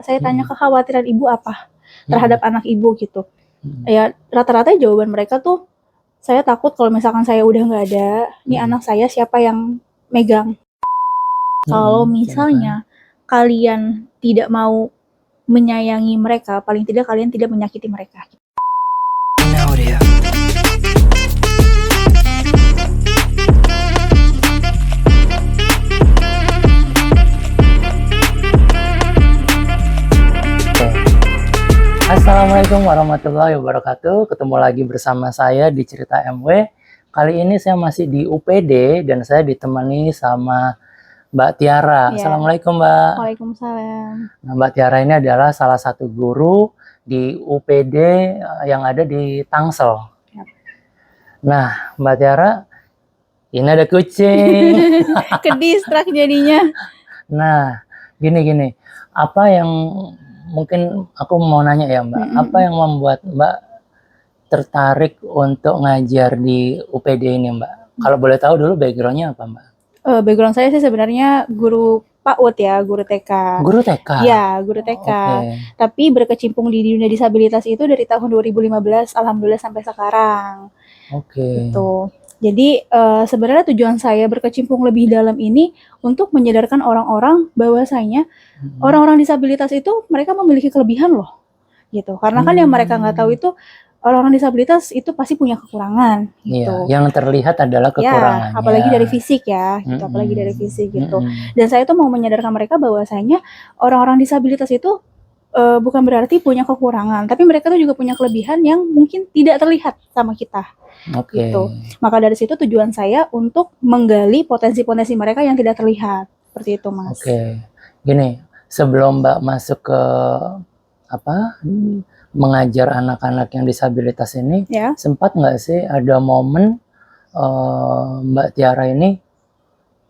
Saya tanya kekhawatiran ibu apa terhadap anak ibu gitu. Mhm. Ya rata-rata jawaban mereka tuh, saya takut kalau misalkan saya udah nggak ada, nih anak saya siapa yang megang. Kalau misalnya kalian tidak mau menyayangi mereka, paling tidak kalian tidak menyakiti mereka. Assalamualaikum warahmatullahi wabarakatuh. Ketemu lagi bersama saya di Cerita MW. Kali ini saya masih di UPD dan saya ditemani sama Mbak Tiara. Ya. Assalamualaikum Mbak. Waalaikumsalam. Nah, Mbak Tiara ini adalah salah satu guru di UPD yang ada di Tangsel. Yap. Nah, Mbak Tiara, ini ada kucing. Kedistrak jadinya. Nah, gini. Apa yang mungkin aku mau nanya ya Mbak, apa yang membuat Mbak tertarik untuk ngajar di UPD ini Mbak? Kalau boleh tahu dulu backgroundnya apa Mbak? Background saya sih sebenarnya guru PAUD ya, guru TK. Guru TK? Ya, guru TK. Tapi berkecimpung di dunia disabilitas itu dari tahun 2015, alhamdulillah sampai sekarang. Gitu. Jadi sebenarnya tujuan saya berkecimpung lebih dalam ini untuk menyadarkan orang-orang bahwasanya orang-orang disabilitas itu mereka memiliki kelebihan loh, gitu. Karena kan yang mereka nggak tahu itu orang-orang disabilitas itu pasti punya kekurangan, gitu. Iya, yang terlihat adalah kekurangannya. Ya, apalagi dari fisik ya, gitu. Apalagi dari fisik gitu. Dan saya tuh mau menyadarkan mereka bahwasanya orang-orang disabilitas itu bukan berarti punya kekurangan, tapi mereka tuh juga punya kelebihan yang mungkin tidak terlihat sama kita. Gitu. Maka dari situ tujuan saya untuk menggali potensi-potensi mereka yang tidak terlihat. Seperti itu, Mas. Gini, sebelum Mbak masuk ke mengajar anak-anak yang disabilitas ini, sempat nggak sih ada momen Mbak Tiara ini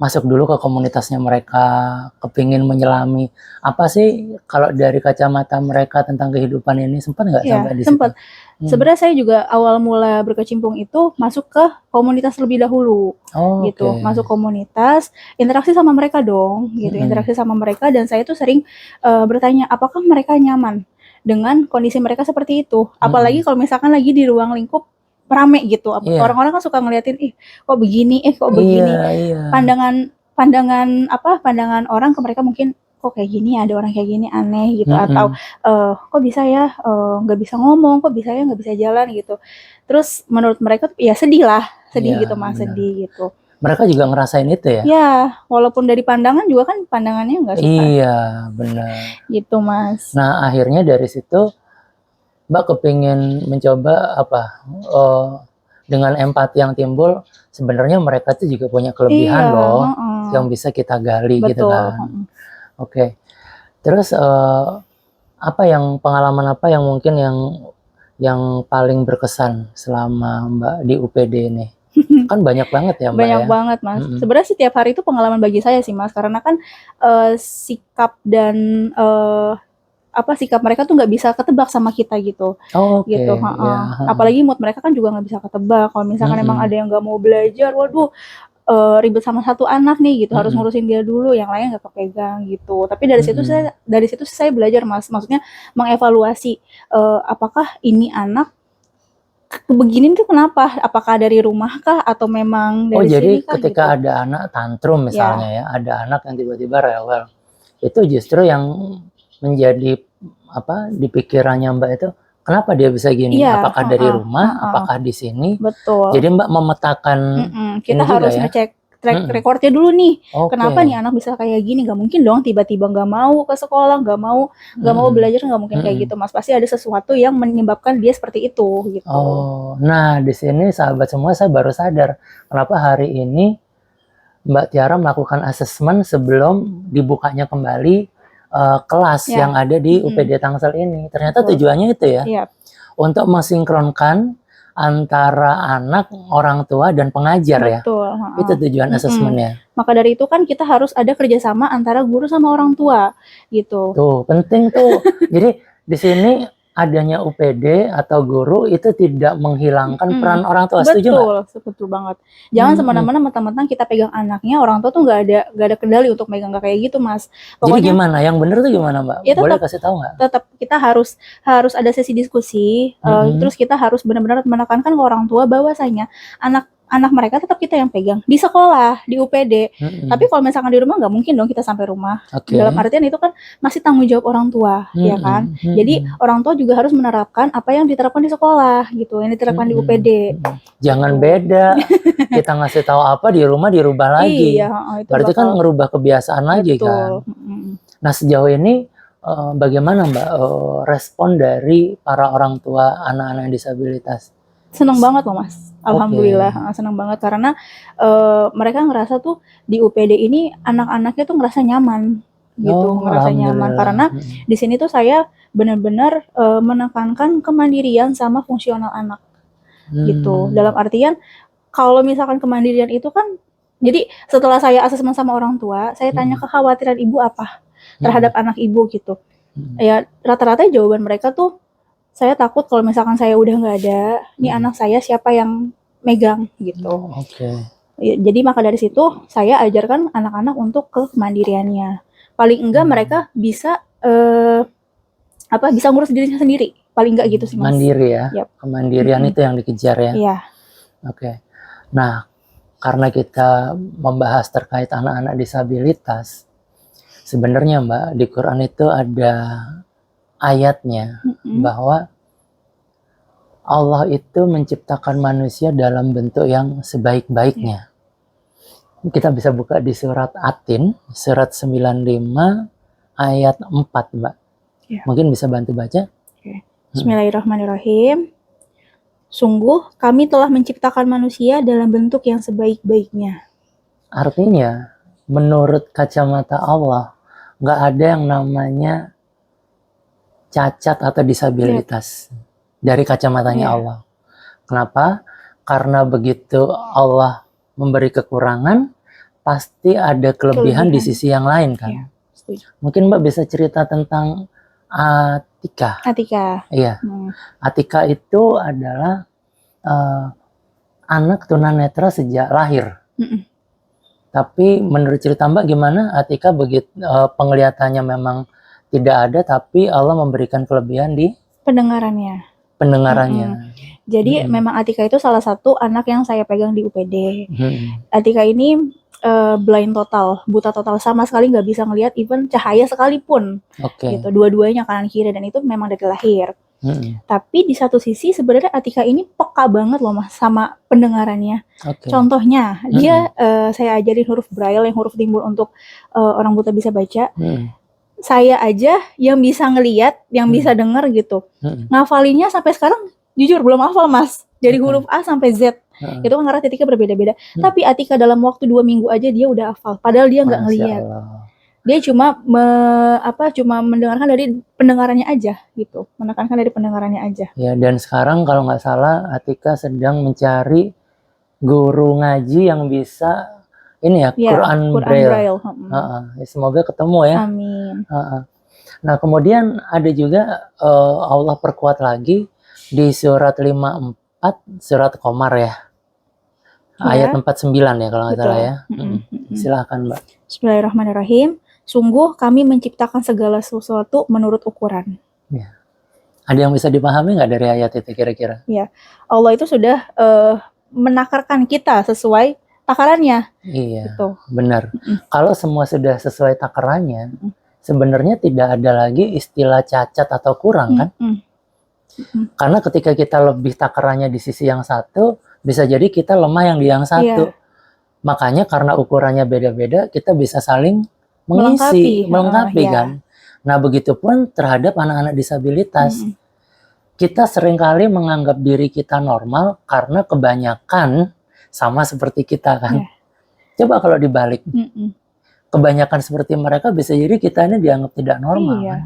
masuk dulu ke komunitasnya mereka, kepingin menyelami apa sih kalau dari kacamata mereka tentang kehidupan ini, sempat nggak sampai di situ? Sempat. Sebenarnya saya juga awal mula berkecimpung itu masuk ke komunitas lebih dahulu, gitu. Masuk komunitas, interaksi sama mereka dong, gitu. Interaksi sama mereka dan saya tuh sering bertanya apakah mereka nyaman dengan kondisi mereka seperti itu. Apalagi kalau misalkan lagi di ruang lingkup rame gitu. Orang-orang kan suka ngeliatin, kok begini, kok begini. Pandangan orang ke mereka mungkin kok kayak gini, ada orang kayak gini aneh gitu, atau kok bisa ya nggak bisa ngomong, kok bisa ya nggak bisa jalan gitu. Terus menurut mereka ya sedih gitu Mas, sedih gitu. Mereka juga ngerasain itu ya? Ya, walaupun dari pandangan juga kan pandangannya nggak suka. Iya, benar. Gitu Mas. Nah akhirnya dari situ Mbak kepingin mencoba dengan empati yang timbul, sebenarnya mereka tuh juga punya kelebihan loh, yang bisa kita gali. Betul. Gitu kan. Terus pengalaman apa yang mungkin yang paling berkesan selama Mbak di UPD ini? Kan banyak banget ya Mbak. Banyak banget Mas. Sebenarnya setiap hari itu pengalaman bagi saya sih Mas, karena kan sikap dan sikap mereka tuh nggak bisa ketebak sama kita gitu. Gitu. Apalagi mood mereka kan juga nggak bisa ketebak. Kalau misalkan emang ada yang nggak mau belajar, waduh ribet sama satu anak nih gitu, harus ngurusin dia dulu, yang lain nggak kepegang gitu. Tapi dari situ saya belajar Mas, maksudnya mengevaluasi apakah ini anak begini tuh kenapa? Apakah dari rumah kah atau memang dari sini jadi kah? Ketika gitu. Ada anak tantrum misalnya ya, ada anak yang tiba-tiba rewel, itu justru yang menjadi di pikirannya Mbak itu, kenapa dia bisa gini? Apakah dari rumah? Apakah di sini? Betul. Jadi Mbak memetakan kita harus ngecek track recordnya dulu nih. Kenapa nih anak bisa kayak gini? Gak mungkin dong tiba-tiba gak mau ke sekolah, gak mau belajar, gak mungkin kayak gitu Mas. Pasti ada sesuatu yang menyebabkan dia seperti itu gitu. Nah di sini sahabat semua, saya baru sadar kenapa hari ini Mbak Tiara melakukan asesmen sebelum dibukanya kembali kelas yang ada di UPD Tangsel ini. Ternyata tujuannya itu ya, untuk mensinkronkan antara anak, orang tua, dan pengajar. Betul. Ya. Itu tujuan asesmennya. Maka dari itu kan kita harus ada kerjasama antara guru sama orang tua gitu. Tuh penting tuh. Jadi di sini adanya UPD atau guru itu tidak menghilangkan peran orang tua. Setuju nggak? Betul banget. Jangan semena-mena mentang-mentang kita pegang anaknya, orang tua tuh nggak ada kendali untuk megang, nggak kayak gitu, Mas. Pokoknya, jadi gimana? Yang bener tuh gimana, Mbak? Ya, boleh kasih tahu nggak? Tetap kita harus ada sesi diskusi, terus kita harus benar-benar menekankan ke orang tua bahwasanya anak mereka tetap kita yang pegang di sekolah, di UPD. Tapi kalau misalkan di rumah nggak mungkin dong kita sampai rumah. Dalam artian itu kan masih tanggung jawab orang tua, ya kan. Jadi orang tua juga harus menerapkan apa yang diterapkan di sekolah gitu, yang diterapkan di UPD. Jangan beda. Kita ngasih tahu apa di rumah dirubah lagi. Iya, itu berarti kan ngerubah kebiasaan lagi kan. Nah, sejauh ini bagaimana Mbak respon dari para orang tua anak-anak disabilitas? Senang banget loh, Mas. Alhamdulillah, senang banget karena mereka ngerasa tuh di UPD ini anak-anaknya tuh ngerasa nyaman gitu, ngerasa nyaman karena di sini tuh saya benar-benar menekankan kemandirian sama fungsional anak gitu. Dalam artian kalau misalkan kemandirian itu kan, jadi setelah saya asesmen sama orang tua, saya tanya kekhawatiran ibu apa terhadap anak ibu gitu. Ya rata-rata jawaban mereka tuh, saya takut kalau misalkan saya udah nggak ada, nih anak saya siapa yang megang gitu. Jadi maka dari situ saya ajarkan anak-anak untuk kemandiriannya. Paling enggak mereka bisa bisa ngurus dirinya sendiri. Paling enggak gitu sih, Mas. Mandiri ya. Kemandirian itu yang dikejar ya. Iya. Nah, karena kita membahas terkait anak-anak disabilitas, sebenarnya Mbak, di Quran itu ada ayatnya bahwa Allah itu menciptakan manusia dalam bentuk yang sebaik-baiknya. Kita bisa buka di surat At-Tin, surat 95 ayat 4, Mbak. Mungkin bisa bantu baca? Bismillahirrahmanirrahim. Sungguh kami telah menciptakan manusia dalam bentuk yang sebaik-baiknya. Artinya, menurut kacamata Allah, nggak ada yang namanya cacat atau disabilitas dari kacamatanya Allah. Kenapa? Karena begitu Allah memberi kekurangan, pasti ada kelebihan di sisi yang lain kan. Mungkin Mbak bisa cerita tentang Atika. Iya. Atika itu adalah anak tunanetra sejak lahir. Tapi menurut cerita Mbak gimana? Atika begitu penglihatannya memang tidak ada, tapi Allah memberikan kelebihan di pendengarannya. Jadi memang Atika itu salah satu anak yang saya pegang di UPD. Atika ini blind total, buta total, sama sekali nggak bisa ngelihat even cahaya sekalipun. Gitu, dua-duanya kanan kiri, dan itu memang dari lahir. Tapi di satu sisi sebenarnya Atika ini peka banget loh Mas sama pendengarannya. Contohnya dia saya ajarin huruf braille, yang huruf timbul untuk orang buta bisa baca. Saya aja yang bisa ngelihat, yang bisa dengar gitu. Ngafalinnya sampai sekarang jujur belum hafal, Mas. Dari huruf A sampai Z. Itu kan karena titiknya berbeda-beda. Tapi Atika dalam waktu 2 minggu aja dia udah hafal. Padahal dia nggak ngelihat. Dia cuma cuma mendengarkan dari pendengarannya aja gitu. Menekankan dari pendengarannya aja. Ya, dan sekarang kalau nggak salah Atika sedang mencari guru ngaji yang bisa Quran Braille. Semoga ketemu ya. Amin. Nah, kemudian ada juga Allah perkuat lagi di surat 54, surat Qamar ya. Ayat 49 ya kalau nggak salah ya. Silakan Mbak. Bismillahirrahmanirrahim. Sungguh kami menciptakan segala sesuatu menurut ukuran. Ya. Ada yang bisa dipahami nggak dari ayat itu kira-kira? Ya, Allah itu sudah menakarkan kita sesuai takarannya. Iya, gitu. Benar. Kalau semua sudah sesuai takarannya, sebenarnya tidak ada lagi istilah cacat atau kurang kan? Karena ketika kita lebih takarannya di sisi yang satu, bisa jadi kita lemah yang di yang satu. Makanya karena ukurannya beda-beda, kita bisa saling melengkapi kan. Nah, begitupun terhadap anak-anak disabilitas. Kita seringkali menganggap diri kita normal karena kebanyakan sama seperti kita kan. Coba kalau dibalik. Kebanyakan seperti mereka, bisa jadi kita ini dianggap tidak normal kan.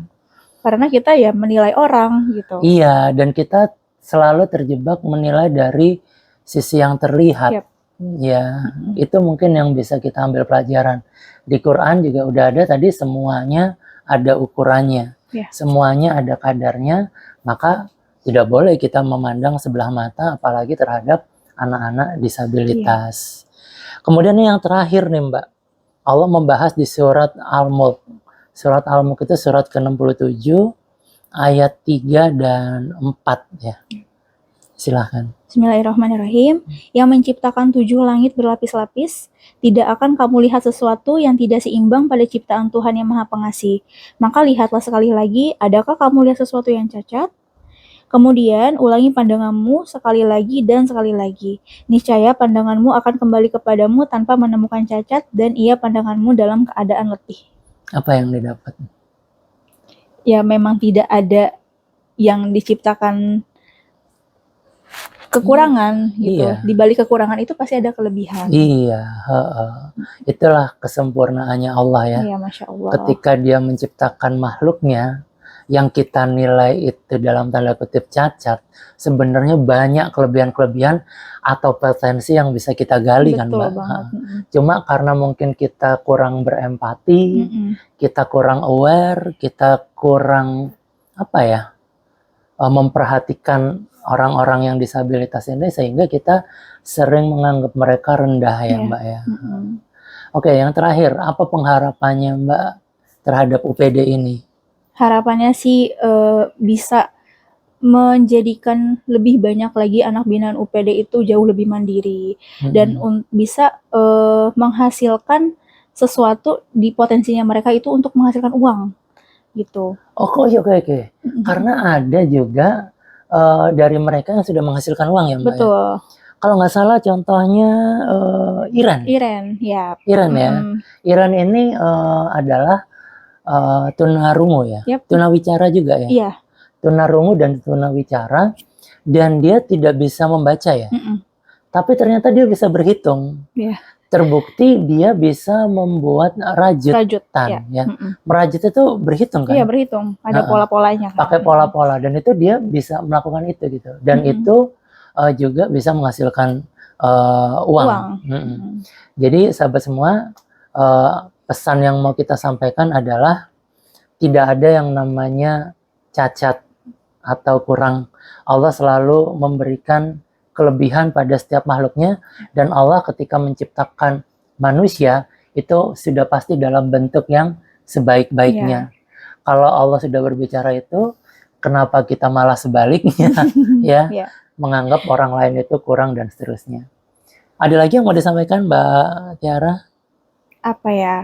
Karena kita ya menilai orang gitu. Iya, dan kita selalu terjebak menilai dari sisi yang terlihat. Ya, itu mungkin yang bisa kita ambil pelajaran. Di Quran juga udah ada tadi, semuanya ada ukurannya. Semuanya ada kadarnya. maka tidak boleh kita memandang sebelah mata apalagi terhadap anak-anak disabilitas. Kemudian yang terakhir nih Mbak, Allah membahas di surat Al-Mulk. Surat Al-Mulk itu surat ke-67 ayat 3 dan 4 ya. Silahkan. Bismillahirrahmanirrahim. Yang menciptakan 7 langit berlapis-lapis, tidak akan kamu lihat sesuatu yang tidak seimbang pada ciptaan Tuhan yang Maha Pengasih. Maka lihatlah sekali lagi, adakah kamu lihat sesuatu yang cacat? Kemudian ulangi pandanganmu sekali lagi dan sekali lagi. Niscaya pandanganmu akan kembali kepadamu tanpa menemukan cacat, dan ia pandanganmu dalam keadaan letih. Apa yang didapat? Ya memang tidak ada yang diciptakan kekurangan gitu. Iya. Di balik kekurangan itu pasti ada kelebihan. Iya, itulah kesempurnaannya Allah ya. Iya, Masya Allah. Ketika dia menciptakan makhluknya, yang kita nilai itu dalam tanda kutip cacat, sebenarnya banyak kelebihan-kelebihan atau potensi yang bisa kita gali. Betul kan Mbak. Banget. Cuma karena mungkin kita kurang berempati, kita kurang aware, kita kurang memperhatikan orang-orang yang disabilitas ini, sehingga kita sering menganggap mereka rendah ya Mbak ya. Oke, yang terakhir, apa pengharapannya Mbak terhadap UPD ini? Harapannya sih bisa menjadikan lebih banyak lagi anak binaan UPD itu jauh lebih mandiri dan bisa menghasilkan sesuatu di potensinya mereka itu untuk menghasilkan uang gitu. Oke. Karena ada juga dari mereka yang sudah menghasilkan uang ya Mbak. Betul. Ya? Kalau nggak salah contohnya Iren ya. Iren ini adalah tunarungu ya. Tunawicara juga ya. Iya. Tunarungu dan tunawicara, dan dia tidak bisa membaca ya. Tapi ternyata dia bisa berhitung. Terbukti dia bisa membuat rajutan ya. Merajut itu berhitung kan? Iya, berhitung. Ada pola-polanya. Pakai pola-pola, dan itu dia bisa melakukan itu gitu. Dan itu juga bisa menghasilkan uang. Jadi sahabat semua, pesan yang mau kita sampaikan adalah tidak ada yang namanya cacat atau kurang. Allah selalu memberikan kelebihan pada setiap makhluknya, dan Allah ketika menciptakan manusia itu sudah pasti dalam bentuk yang sebaik-baiknya. Kalau Allah sudah berbicara itu, kenapa kita malah sebaliknya ya? Menganggap orang lain itu kurang dan seterusnya. Ada lagi yang mau disampaikan Mbak Tiara? Apa ya?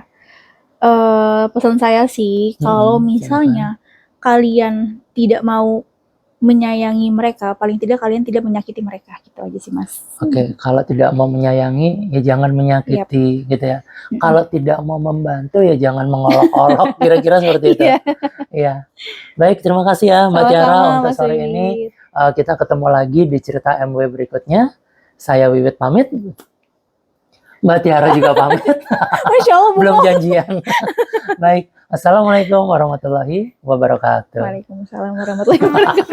Pesan saya sih, kalau misalnya kalian tidak mau menyayangi mereka, paling tidak kalian tidak menyakiti mereka, gitu aja sih Mas. Oke, kalau tidak mau menyayangi ya jangan menyakiti gitu ya. Kalau tidak mau membantu ya jangan mengolok-olok, kira-kira seperti itu. Iya. Baik, terima kasih ya Mbak Tiara untuk sore ini. Kita ketemu lagi di cerita MW berikutnya. Saya Wiwit pamit. Mbak Tiara juga pamit. Masya Allah, belum janjian. Baik, assalamualaikum warahmatullahi wabarakatuh. Waalaikumsalam warahmatullahi wabarakatuh.